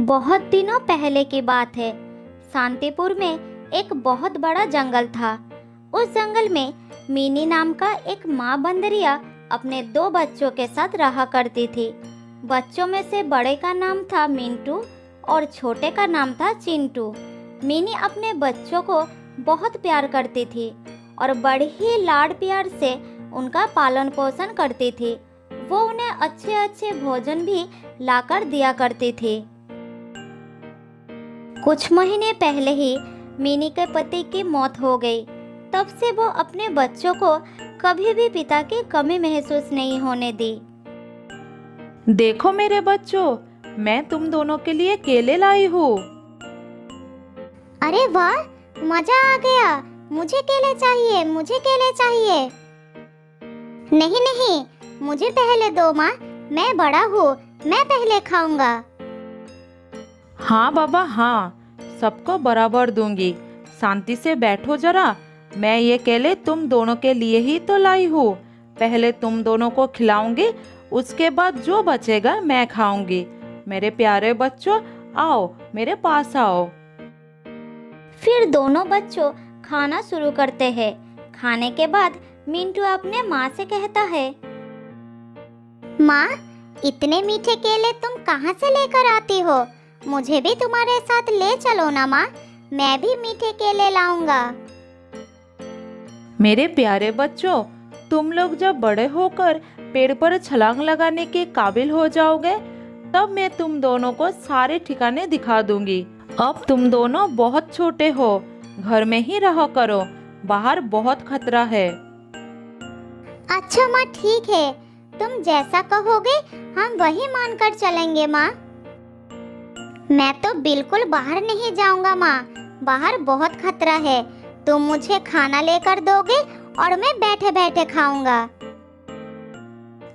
बहुत दिनों पहले की बात है। शांतिपुर में एक बहुत बड़ा जंगल था। उस जंगल में मिनी नाम का एक माँ बंदरिया अपने दो बच्चों के साथ रहा करती थी। बच्चों में से बड़े का नाम था मिंटू और छोटे का नाम था चिंटू। मिनी अपने बच्चों को बहुत प्यार करती थी और बड़े ही लाड प्यार से उनका पालन पोषण करती थी। वो उन्हें अच्छे अच्छे भोजन भी लाकर दिया करती थी। कुछ महीने पहले ही मिनी के पति की मौत हो गई। तब से वो अपने बच्चों को कभी भी पिता की कमी महसूस नहीं होने दी। देखो मेरे बच्चों, मैं तुम दोनों के लिए केले लाई हूँ। अरे वाह, मजा आ गया। मुझे केले चाहिए, मुझे केले चाहिए। नहीं नहीं, मुझे पहले दो माँ, मैं बड़ा हूँ, मैं पहले खाऊंगा। हाँ बाबा हाँ, सबको बराबर दूंगी। शांति से बैठो जरा। मैं ये केले तुम दोनों के लिए ही तो लाई हूँ। पहले तुम दोनों को खिलाऊंगी, उसके बाद जो बचेगा मैं खाऊंगी। मेरे प्यारे बच्चों, आओ मेरे पास आओ। फिर दोनों बच्चों खाना शुरू करते हैं। खाने के बाद मिंटू अपने माँ से कहता है, माँ, इतने मीठे केले तुम कहाँ से लेकर आती हो? मुझे भी तुम्हारे साथ ले चलो ना माँ, मैं भी मीठे केले लाऊंगा। मेरे प्यारे बच्चों, तुम लोग जब बड़े होकर पेड़ पर छलांग लगाने के काबिल हो जाओगे, तब मैं तुम दोनों को सारे ठिकाने दिखा दूंगी। अब तुम दोनों बहुत छोटे हो, घर में ही रहा करो, बाहर बहुत खतरा है। अच्छा माँ, ठीक है, तुम जैसा कहोगे हम वही मानकर चलेंगे माँ। मैं तो बिल्कुल बाहर नहीं जाऊंगा माँ, बाहर बहुत खतरा है। तुम मुझे खाना लेकर दोगे और मैं बैठे बैठे खाऊंगा।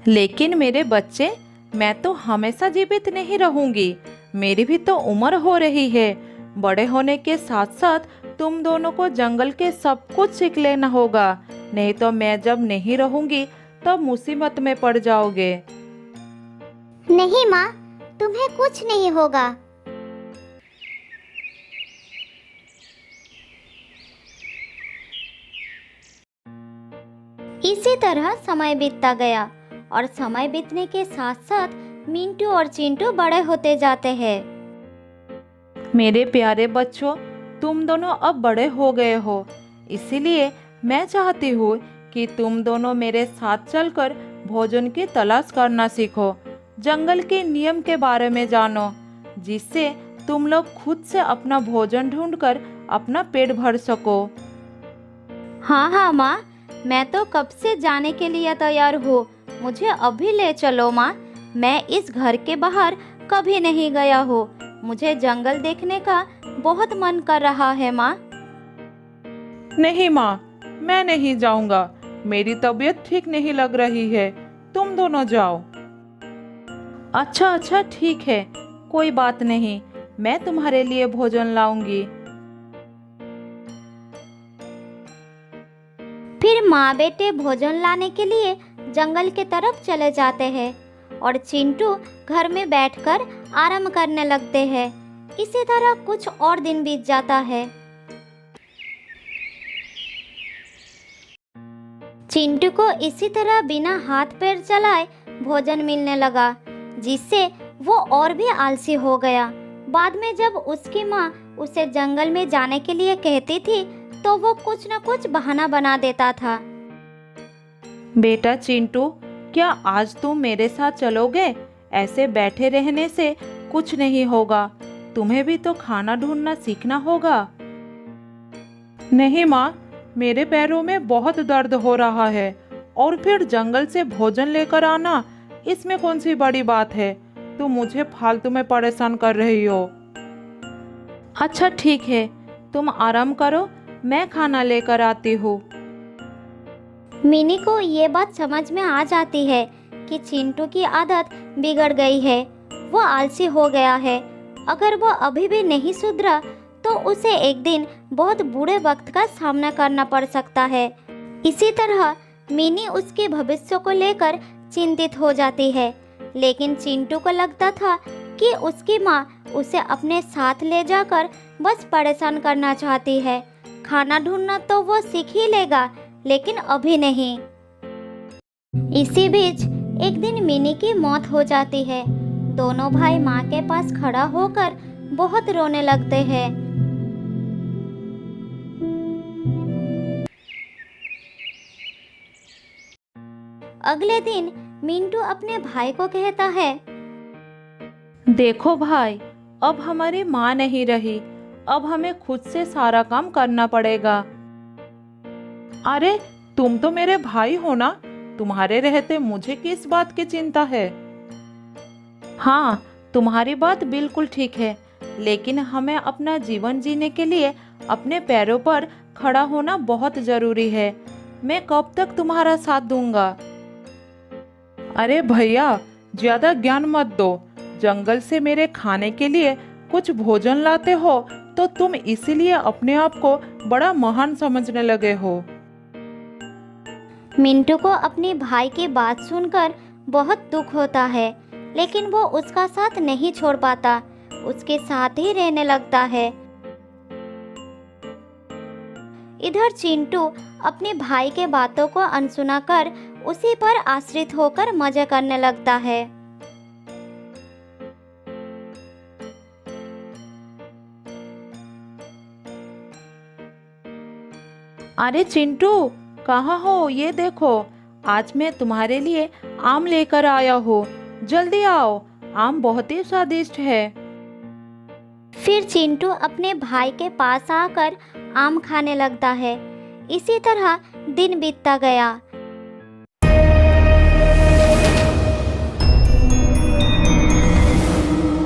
लेकिन मेरे बच्चे, मैं तो हमेशा जीवित नहीं रहूंगी। मेरी भी तो उम्र हो रही है। बड़े होने के साथ साथ तुम दोनों को जंगल के सब कुछ सीख लेना होगा, नहीं तो मैं जब नहीं रहूंगी तब मुसीबत में पड़ जाओगे। नहीं माँ, तुम्हें कुछ नहीं होगा। इसी तरह समय बीतता गया और समय बीतने के साथ साथ मिंटू और चिंटू बड़े होते जाते हैं। मेरे प्यारे बच्चों, तुम दोनों अब बड़े हो गए हो, इसीलिए मैं चाहती हूँ कि तुम दोनों मेरे साथ चलकर भोजन की तलाश करना सीखो। जंगल के नियम के बारे में जानो, जिससे तुम लोग खुद से अपना भोजन ढूंढकर अपना पेट भर सको। हाँ हाँ माँ, मैं तो कब से जाने के लिए तैयार हूँ। मुझे अभी ले चलो माँ। मैं इस घर के बाहर कभी नहीं गया हूँ। मुझे जंगल देखने का बहुत मन कर रहा है माँ। नहीं माँ, मैं नहीं जाऊंगा। मेरी तबीयत ठीक नहीं लग रही है, तुम दोनों जाओ। अच्छा अच्छा ठीक है, कोई बात नहीं, मैं तुम्हारे लिए भोजन लाऊंगी। फिर माँ बेटे भोजन लाने के लिए जंगल की तरफ चले जाते हैं और चिंटू घर में बैठकर आराम करने लगते हैं। इसी तरह कुछ और दिन बीत जाता है। चिंटू को इसी तरह बिना हाथ पैर चलाए भोजन मिलने लगा, जिससे वो और भी आलसी हो गया। बाद में जब उसकी माँ उसे जंगल में जाने के लिए कहती थी, तो वो कुछ न कुछ बहाना बना देता था। बेटा चिंटू, क्या आज तुम मेरे साथ चलोगे? ऐसे बैठे रहने से कुछ नहीं होगा, तुम्हें भी तो खाना ढूंढना सीखना होगा। नहीं माँ, मेरे पैरों में बहुत दर्द हो रहा है और फिर जंगल से भोजन लेकर आना, इसमें कौन सी बड़ी बात है? तुम मुझे फालतू में परेशान कर रही हो। अच्छा ठीक है, तुम आराम करो, मैं खाना लेकर आती हूँ। मिनी को ये बात समझ में आ जाती है कि चिंटू की आदत बिगड़ गई है। वो आलसी हो गया है। अगर वो अभी भी नहीं सुधरा तो उसे एक दिन बहुत बुरे वक्त का सामना करना पड़ सकता है। इसी तरह मिनी उसके भविष्य को लेकर चिंतित हो जाती है। लेकिन चिंटू को लगता था क्योंकि उसकी माँ उसे अपने साथ ले जाकर बस परेशान करना चाहती है। खाना ढूंढना तो वो सीख ही लेगा, लेकिन अभी नहीं। इसी बीच एक दिन मिनी की मौत हो जाती है। दोनों भाई माँ के पास खड़ा होकर बहुत रोने लगते हैं। अगले दिन मिंटू अपने भाई को कहता है, देखो भाई, अब हमारी माँ नहीं रही, अब हमें खुद से सारा काम करना पड़ेगा। अरे तुम तो मेरे भाई हो ना, तुम्हारे रहते मुझे किस बात की चिंता है। हाँ, तुम्हारी बात बिल्कुल ठीक है, लेकिन हमें अपना जीवन जीने के लिए अपने पैरों पर खड़ा होना बहुत जरूरी है। मैं कब तक तुम्हारा साथ दूंगा। अरे भैया, ज्यादा ज्ञान मत दो। जंगल से मेरे खाने के लिए कुछ भोजन लाते हो तो तुम इसीलिए अपने आप को बड़ा महान समझने लगे हो। मिंटू को अपने भाई की बात सुनकर बहुत दुख होता है, लेकिन वो उसका साथ नहीं छोड़ पाता, उसके साथ ही रहने लगता है। इधर चिंटू अपने भाई के बातों को अनसुना कर उसी पर आश्रित होकर मजे करने लगता है। अरे चिंटू, कहाँ हो? ये देखो, आज मैं तुम्हारे लिए आम लेकर आया हूँ। जल्दी आओ, आम बहुत ही स्वादिष्ट है। फिर चिंटू अपने भाई के पास आकर आम खाने लगता है। इसी तरह दिन बीतता गया।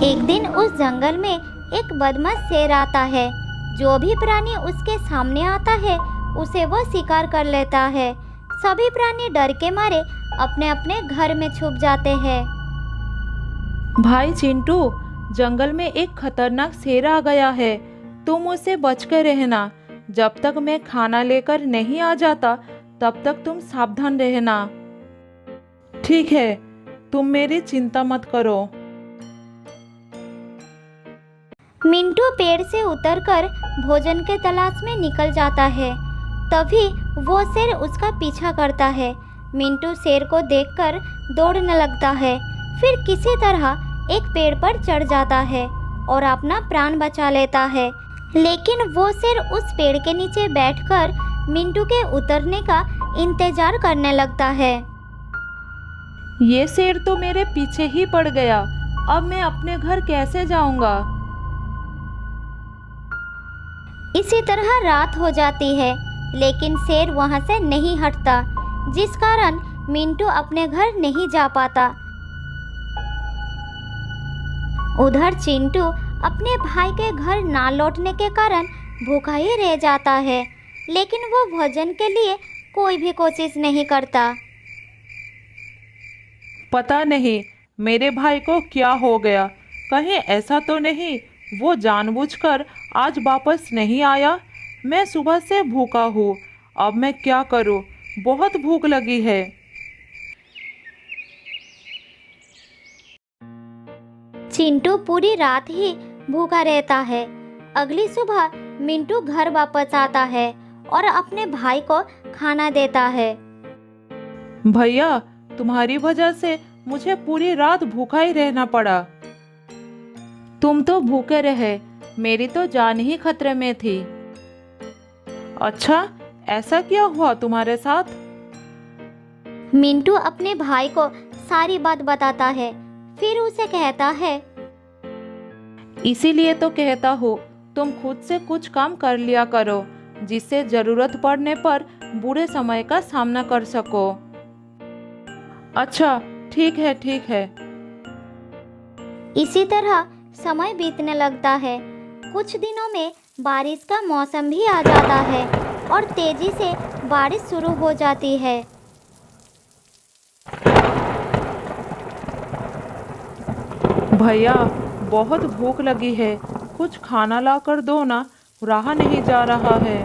एक दिन उस जंगल में एक बदमाश शेर आता है। जो भी प्राणी उसके सामने आता है उसे वो शिकार कर लेता है। सभी प्राणी डर के मारे अपने अपने घर में छुप जाते हैं। भाई चिंटू, जंगल में एक खतरनाक शेर आ गया है, तुम उससे बचकर रहना। जब तक मैं खाना लेकर नहीं आ जाता तब तक तुम सावधान रहना। ठीक है, तुम मेरी चिंता मत करो। मिंटू पेड़ से उतरकर भोजन के तलाश में निकल जाता है। तभी वो शेर उसका पीछा करता है। मिंटू शेर को देखकर दौड़ने लगता है। फिर किसी तरह एक पेड़ पर चढ़ जाता है और अपना प्राण बचा लेता है। लेकिन वो शेर उस पेड़ के नीचे बैठकर मिंटू के उतरने का इंतजार करने लगता है। ये शेर तो मेरे पीछे ही पड़ गया। अब मैं अपने घर कैसे जाऊंगा? इसी तरह रात हो जाती है, लेकिन शेर वहां से नहीं हटता, जिस कारण मिंटू अपने घर नहीं जा पाता। उधर चिंटू अपने भाई के घर ना लौटने के कारण भूखा ही रह जाता है, लेकिन वो भोजन के लिए कोई भी कोशिश नहीं करता। पता नहीं मेरे भाई को क्या हो गया। कहीं ऐसा तो नहीं वो जानबूझकर आज वापस नहीं आया? मैं सुबह से भूखा हूँ, अब मैं क्या करूँ? बहुत भूख लगी है। चिंटू पूरी रात ही भूखा रहता है। अगली सुबह मिंटू घर वापस आता है और अपने भाई को खाना देता है। भैया, तुम्हारी वजह से मुझे पूरी रात भूखा ही रहना पड़ा। तुम तो भूखे रहे, मेरी तो जान ही खतरे में थी। अच्छा, ऐसा क्या हुआ तुम्हारे साथ? मिंटू अपने भाई को सारी बात बताता है। फिर उसे कहता है, इसीलिए तो कहता हूँ तुम खुद से कुछ काम कर लिया करो, जिससे जरूरत पड़ने पर बुरे समय का सामना कर सको। अच्छा, ठीक है ठीक है। इसी तरह समय बीतने लगता है। कुछ दिनों में बारिश का मौसम भी आ जाता है और तेजी से बारिश शुरू हो जाती है। भैया, बहुत भूख लगी है, कुछ खाना ला कर दो ना, रहा नहीं जा रहा है।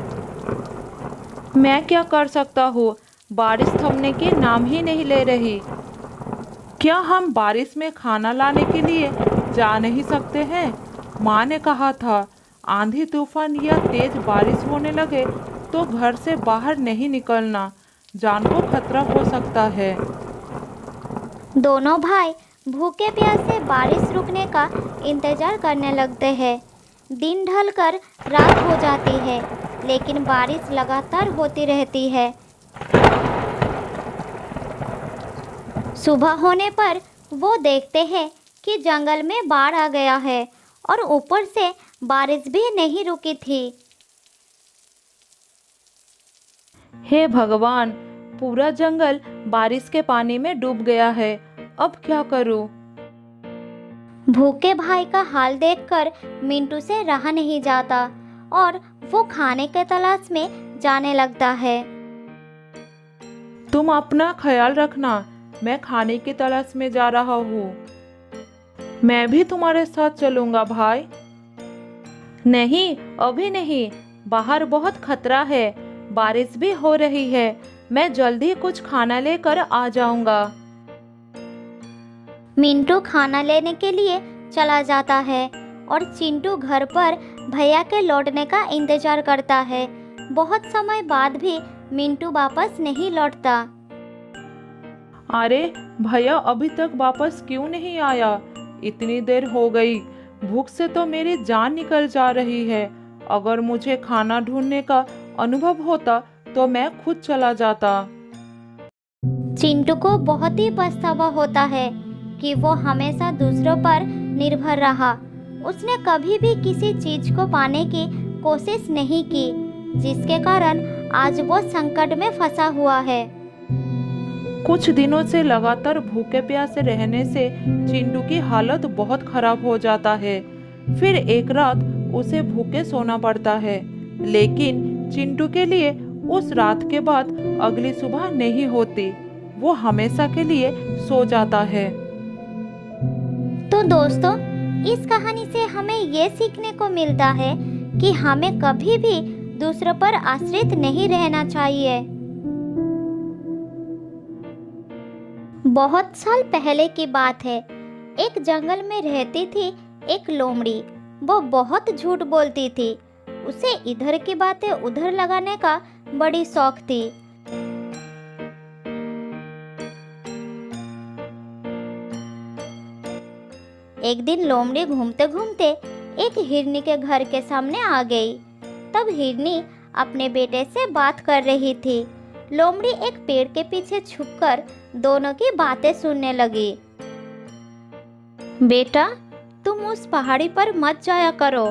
मैं क्या कर सकता हूँ, बारिश थमने के नाम ही नहीं ले रही। क्या हम बारिश में खाना लाने के लिए जा नहीं सकते हैं? माँ ने कहा था आंधी तूफान या तेज बारिश होने लगे तो घर से बाहर नहीं निकलना, जान को खतरा हो सकता है। दोनों भाई भूखे प्यासे बारिश रुकने का इंतजार करने लगते हैं। दिन ढलकर रात हो जाती है, लेकिन बारिश लगातार होती रहती है। सुबह होने पर वो देखते हैं कि जंगल में बाढ़ आ गया है और ऊपर से बारिश भी नहीं रुकी थी। हे भगवान, पूरा जंगल बारिश के पानी में डूब गया है, अब क्या करूं? भूखे भाई का हाल देखकर मिंटू से रहा नहीं जाता और वो खाने के तलाश में जाने लगता है। तुम अपना ख्याल रखना, मैं खाने की तलाश में जा रहा हूँ। मैं भी तुम्हारे साथ चलूंगा भाई। नहीं, अभी नहीं, बाहर बहुत खतरा है, बारिश भी हो रही है, मैं जल्दी कुछ खाना लेकर आ जाऊंगा। मिंटू खाना लेने के लिए चला जाता है और चिंटू घर पर भैया के लौटने का इंतजार करता है। बहुत समय बाद भी मिंटू वापस नहीं लौटता। अरे भैया अभी तक वापस क्यों नहीं आया? इतनी देर हो गई, भूख से तो मेरी जान निकल जा रही है। अगर मुझे खाना ढूंढने का अनुभव होता तो मैं खुद चला जाता। चिंटू को बहुत ही पछतावा होता है कि वो हमेशा दूसरों पर निर्भर रहा। उसने कभी भी किसी चीज को पाने की कोशिश नहीं की, जिसके कारण आज वो संकट में फंसा हुआ है। कुछ दिनों से लगातार भूखे प्यासे रहने से चिंटू की हालत बहुत खराब हो जाता है। फिर एक रात उसे भूखे सोना पड़ता है, लेकिन चिंटू के लिए उस रात के बाद अगली सुबह नहीं होती। वो हमेशा के लिए सो जाता है। तो दोस्तों, इस कहानी से हमें ये सीखने को मिलता है कि हमें कभी भी दूसरों पर आश्रित नहीं रहना चाहिए। बहुत साल पहले की बात है। एक जंगल में रहती थी एक लोमड़ी। वो बहुत झूठ बोलती थी। उसे इधर की बातें उधर लगाने का बड़ी शौक थी। एक दिन लोमड़ी घूमते घूमते एक हिरनी के घर के सामने आ गई। तब हिरनी अपने बेटे से बात कर रही थी। लोमड़ी एक पेड़ के पीछे छुपकर दोनों की बातें सुनने लगी। बेटा, तुम उस पहाड़ी पर मत जाया करो।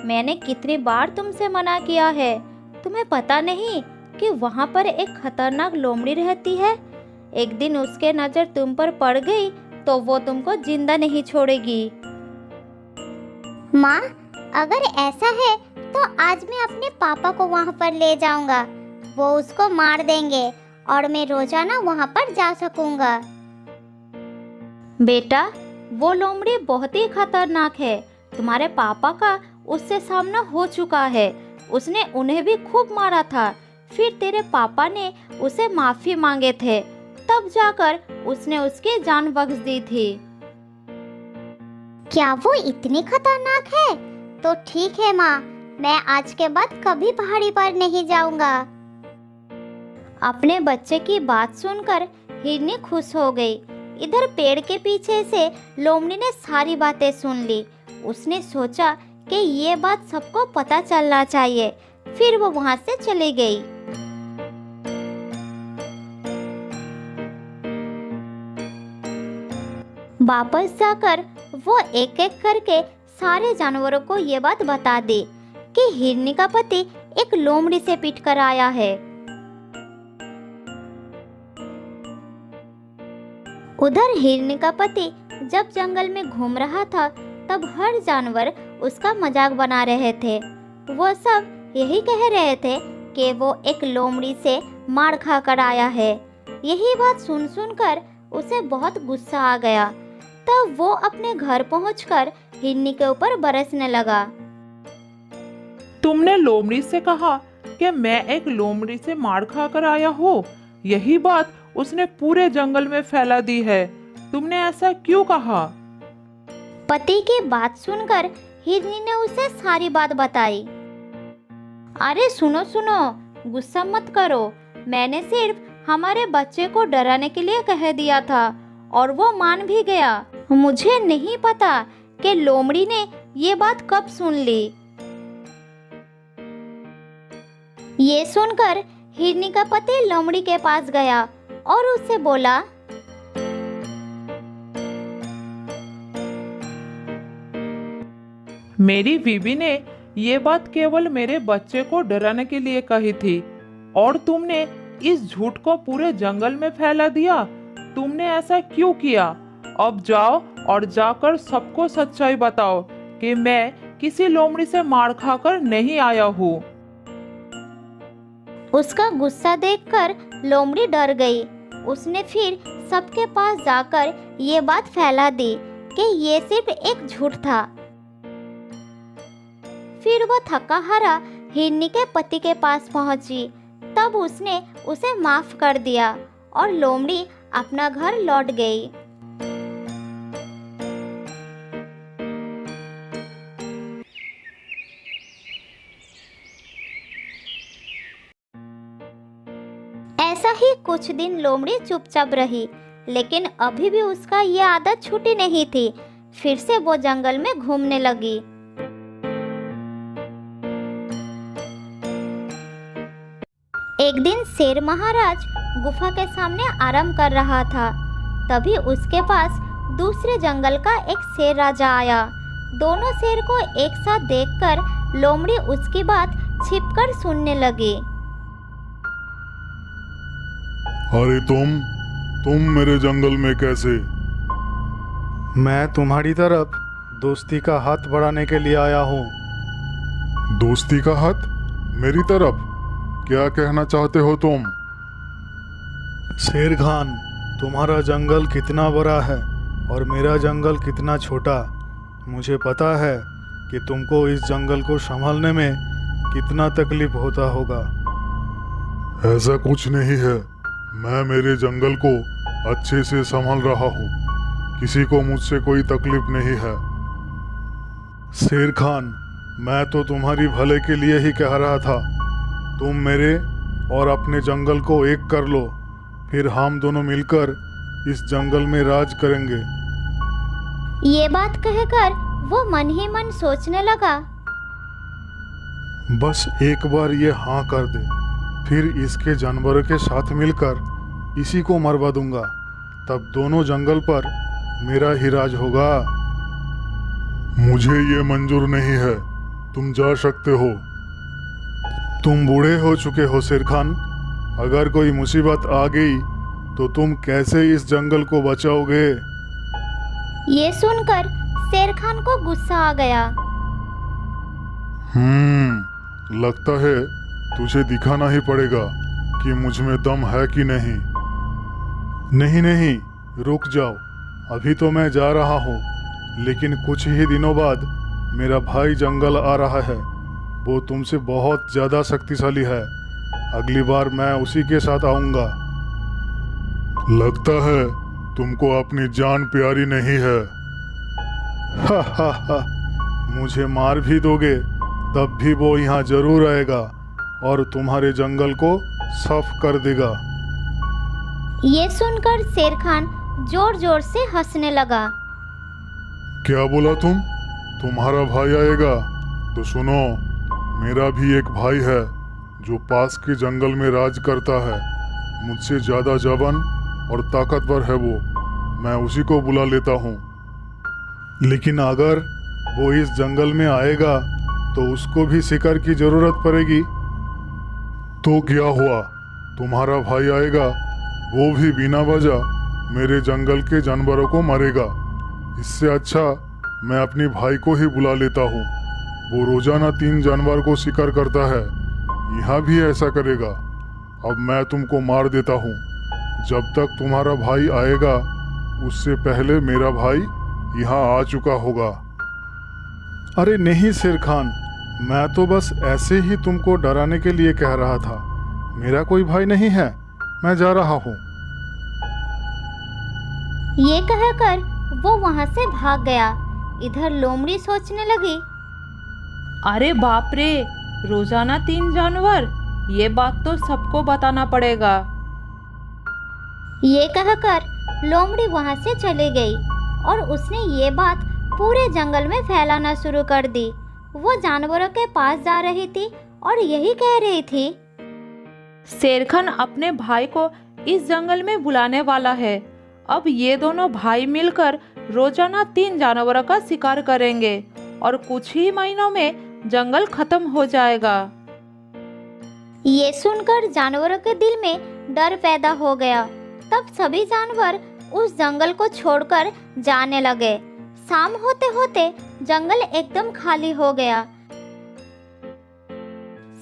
मैंने कितनी बार तुमसे मना किया है। तुम्हें पता नहीं कि वहाँ पर एक खतरनाक लोमड़ी रहती है। एक दिन उसके नज़र तुम पर पड़ गई तो वो तुमको जिंदा नहीं छोड़ेगी। माँ, अगर ऐसा है तो आज मैं अपने पापा को वहाँ पर ले जाऊंगा। वो उसको मार देंगे और मैं रोजाना वहाँ पर जा सकूंगा। बेटा, वो लोमड़ी बहुत ही खतरनाक है। तुम्हारे पापा का उससे सामना हो चुका है। उसने उन्हें भी खूब मारा था। फिर तेरे पापा ने उसे माफी मांगे थे, तब जाकर उसने उसकी जान बख्श दी थी। क्या वो इतनी खतरनाक है? तो ठीक है माँ, मैं आज के बाद कभी पहाड़ी पर नहीं जाऊंगा। अपने बच्चे की बात सुनकर हिरनी खुश हो गई। इधर पेड़ के पीछे से लोमड़ी ने सारी बातें सुन ली। उसने सोचा कि ये बात सबको पता चलना चाहिए। फिर वो वहां से चली गई। वापस जाकर वो एक एक करके सारे जानवरों को ये बात बता दी कि हिरनी का पति एक लोमड़ी से पीट कर आया है। उधर हिरनी का पति जब जंगल में घूम रहा था, तब हर जानवर उसका मजाक बना रहे थे। वो सब यही कह रहे थे कि वो एक लोमड़ी से मार खा कर आया है। यही बात सुन सुनकर उसे बहुत गुस्सा आ गया। तब वो अपने घर पहुंचकर हिरनी के ऊपर बरसने लगा। तुमने लोमड़ी से कहा कि मैं एक लोमड़ी से मार खाकर आया हूँ। यही बात उसने पूरे जंगल में फैला दी है। तुमने ऐसा क्यों कहा? पति की बात सुनकर हिरनी ने उसे सारी बात बताई। अरे सुनो सुनो, गुस्सा मत करो, मैंने सिर्फ हमारे बच्चे को डराने के लिए कह दिया था और वो मान भी गया। मुझे नहीं पता कि लोमड़ी ने ये बात कब सुन ली। ये सुनकर हिरनी का पति लोमड़ी के पास गया और उससे बोला, मेरी बीवी ने ये बात केवल मेरे बच्चे को डराने के लिए कही थी और तुमने इस झूठ को पूरे जंगल में फैला दिया। तुमने ऐसा क्यों किया? अब जाओ और जाकर सबको सच्चाई बताओ कि मैं किसी लोमड़ी से मार खाकर नहीं आया हूँ। उसका गुस्सा देखकर लोमड़ी डर गई। उसने फिर सबके पास जाकर ये बात फैला दी कि ये सिर्फ एक झूठ था। फिर वो थका हारा हिरनी के पति के पास पहुंची। तब उसने उसे माफ कर दिया और लोमड़ी अपना घर लौट गई। ऐसा ही कुछ दिन लोमड़ी चुपचाप रही, लेकिन अभी भी उसका ये आदत छूटी नहीं थी। फिर से वो जंगल में घूमने लगी। एक दिन शेर महाराज गुफा के सामने आराम कर रहा था। तभी उसके पास दूसरे जंगल का एक शेर राजा आया। दोनों शेर को एक साथ देखकर लोमड़ी उसकी बात छिपकर सुनने लगी। अरे तुम मेरे जंगल में कैसे? मैं तुम्हारी तरफ दोस्ती का हाथ बढ़ाने के लिए आया हूँ। दोस्ती का हाथ मेरी तरफ? क्या कहना चाहते हो तुम? शेर खान, तुम्हारा जंगल कितना बड़ा है और मेरा जंगल कितना छोटा। मुझे पता है कि तुमको इस जंगल को संभालने में कितना तकलीफ होता होगा। ऐसा कुछ नहीं है, मैं मेरे जंगल को अच्छे से संभाल रहा हूँ। किसी को मुझसे कोई तकलीफ नहीं है। शेर खान, मैं तो तुम्हारी भले के लिए ही कह रहा था। तुम मेरे और अपने जंगल को एक कर लो, फिर हम दोनों मिलकर इस जंगल में राज करेंगे। ये बात कहकर वो मन ही मन सोचने लगा। बस एक बार ये हाँ कर दे, फिर इसके जानवरों के साथ मिलकर इसी को मरवा दूंगा। तब दोनों जंगल पर मेरा ही राज होगा। मुझे ये मंजूर नहीं है, तुम जा सकते हो। तुम बूढ़े हो चुके हो शेर खान। अगर कोई मुसीबत आ गई तो तुम कैसे इस जंगल को बचाओगे? ये सुनकर शेर खान को गुस्सा आ गया। लगता है तुझे दिखाना ही पड़ेगा कि मुझ में दम है कि नहीं। नहीं, रुक जाओ। अभी तो मैं जा रहा हूँ, लेकिन कुछ ही दिनों बाद मेरा भाई जंगल आ रहा है। वो तुमसे बहुत ज़्यादा शक्तिशाली है। अगली बार मैं उसी के साथ आऊँगा। लगता है तुमको अपनी जान प्यारी नहीं है। हा, मुझे मार भी दोगे तब भी वो यहाँ जरूर आएगा और तुम्हारे जंगल को साफ कर देगा। ये सुनकर शेर खान जोर जोर से हंसने लगा। क्या बोला तुम? तुम्हारा भाई आएगा? तो सुनो, मेरा भी एक भाई है जो पास के जंगल में राज करता है। मुझसे ज़्यादा जवान और ताकतवर है वो। मैं उसी को बुला लेता हूँ। लेकिन अगर वो इस जंगल में आएगा तो उसको भी शिकार की जरूरत पड़ेगी। तो क्या हुआ? तुम्हारा भाई आएगा, वो भी बिना वजह मेरे जंगल के जानवरों को मारेगा। इससे अच्छा मैं अपनी भाई को ही बुला लेता हूँ। वो रोजाना 3 जानवर को शिकार करता है। यहाँ भी ऐसा करेगा। अब मैं तुमको मार देता हूँ। जब तक तुम्हारा भाई आएगा उससे पहले मेरा भाई यहाँ आ चुका होगा। अरे नहीं शेर खान, मैं तो बस ऐसे ही तुमको डराने के लिए कह रहा था। मेरा कोई भाई नहीं है, मैं जा रहा हूँ। ये कहकर वो वहां से भाग गया। इधर लोमड़ी सोचने लगी, अरे बाप रे, रोजाना 3 जानवर, ये बात तो सबको बताना पड़ेगा। ये कहकर लोमड़ी वहां से चली गई और उसने ये बात पूरे जंगल में फैलाना शुरू कर दी। वो जानवरों के पास जा रही थी और यही कह रही थी, शेर खान अपने भाई को इस जंगल में बुलाने वाला है। अब ये दोनों भाई मिलकर रोजाना 3 जानवरों का शिकार करेंगे और कुछ ही महीनों में जंगल खत्म हो जाएगा। ये सुनकर जानवरों के दिल में डर पैदा हो गया। तब सभी जानवर उस जंगल को छोड़कर जाने लगे। शाम होते होते जंगल एकदम खाली हो गया।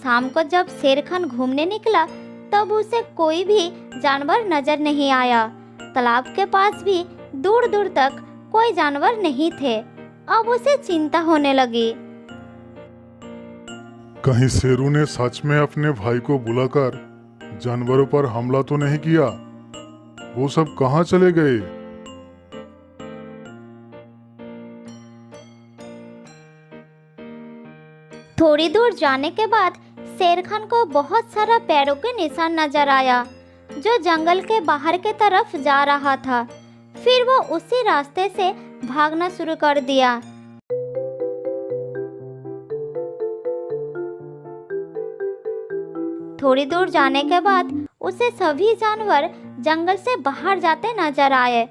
शाम को जब शेर खान घूमने निकला तब उसे कोई भी जानवर नजर नहीं आया। तालाब के पास भी दूर दूर तक कोई जानवर नहीं थे। अब उसे चिंता होने लगी। कहीं शेरू ने सच में अपने भाई को बुलाकर जानवरों पर हमला तो नहीं किया? वो सब कहाँ चले गए? थोड़ी दूर जाने के बाद शेर खान को बहुत सारा पैरों के निशान नजर आया जो जंगल के बाहर के तरफ जा रहा था। फिर वो उसी रास्ते से भागना शुरू कर दिया। थोड़ी दूर जाने के बाद उसे सभी जानवर जंगल से बाहर जाते नजर आए।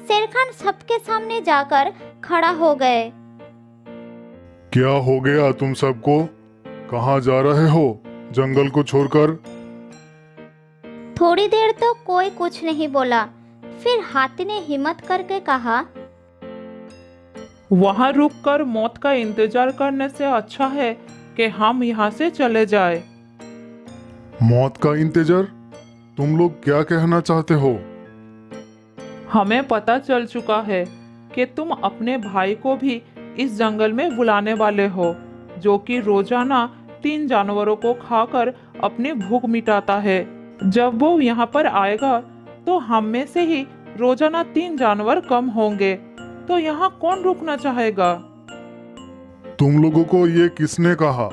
शेर खान सबके सामने जाकर खड़ा हो गए। क्या हो गया तुम सबको? कहाँ जा रहे हो जंगल को छोड़कर? थोड़ी देर तो कोई कुछ नहीं बोला। फिर हाथी ने हिम्मत करके कहा, वहाँ रुककर मौत का इंतजार करने से अच्छा है कि हम यहाँ से चले जाए। मौत का इंतजार? तुम लोग क्या कहना चाहते हो? हमें पता चल चुका है कि तुम अपने भाई को भी इस जंगल में बुलाने वाले हो, जो कि रोजाना 3 जानवरों को खाकर अपनी भूख मिटाता है। जब वो यहाँ पर आएगा तो हम में से ही रोजाना 3 जानवर कम होंगे, तो यहाँ कौन रुकना चाहेगा? तुम लोगों को ये किसने कहा?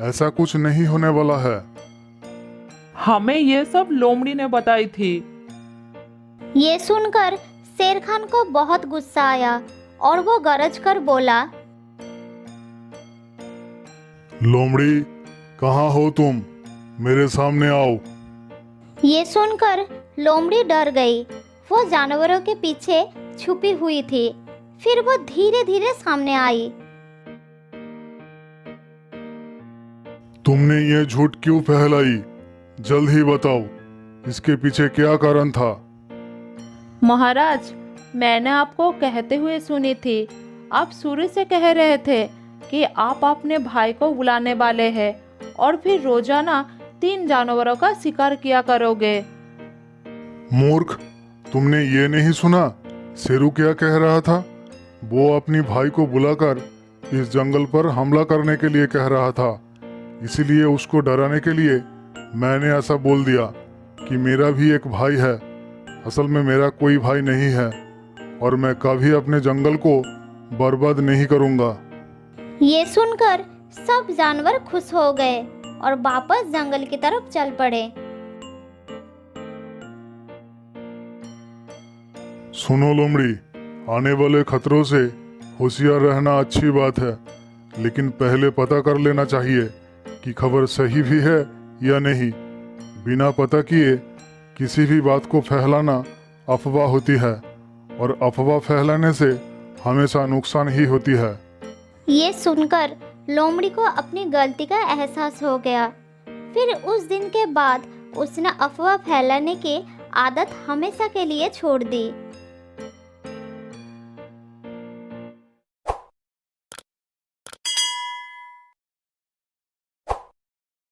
ऐसा कुछ नहीं होने वाला है। हमें ये सब लोमड़ी ने बताई थी। ये सुनकर शेर खान को बहुत गुस्सा आया और वो गरज कर बोला, लोमड़ी, कहाँ हो तुम? मेरे सामने आओ। ये सुनकर लोमड़ी डर गई। वो जानवरों के पीछे छुपी हुई थी। फिर वो धीरे धीरे सामने आई। तुमने ये झूठ क्यों फैलाई? जल्द ही बताओ, इसके पीछे क्या कारण था? महाराज, मैंने आपको कहते हुए सुनी थी। आप शुरू से कह रहे थे कि आप अपने भाई को बुलाने वाले हैं और फिर रोजाना 3 जानवरों का शिकार किया करोगे। मूर्ख, तुमने ये नहीं सुना शेरू क्या कह रहा था? वो अपनी भाई को बुलाकर इस जंगल पर हमला करने के लिए कह रहा था। इसीलिए उसको डराने के लिए मैंने ऐसा बोल दिया कि मेरा भी एक भाई है। असल में मेरा कोई भाई नहीं है और मैं कभी अपने जंगल को बर्बाद नहीं करूंगा। ये सुनकर सब जानवर खुश हो गए और वापस जंगल की तरफ चल पड़े। सुनो लोमड़ी, आने वाले खतरों से होशियार रहना अच्छी बात है, लेकिन पहले पता कर लेना चाहिए कि खबर सही भी है या नहीं। बिना पता किए किसी भी बात को फैलाना अफवाह होती है और अफवाह फैलाने से हमेशा नुकसान ही होती है। ये सुनकर लोमड़ी को अपनी गलती का एहसास हो गया। फिर उस दिन के बाद उसने अफवाह फैलाने की आदत हमेशा के लिए छोड़ दी।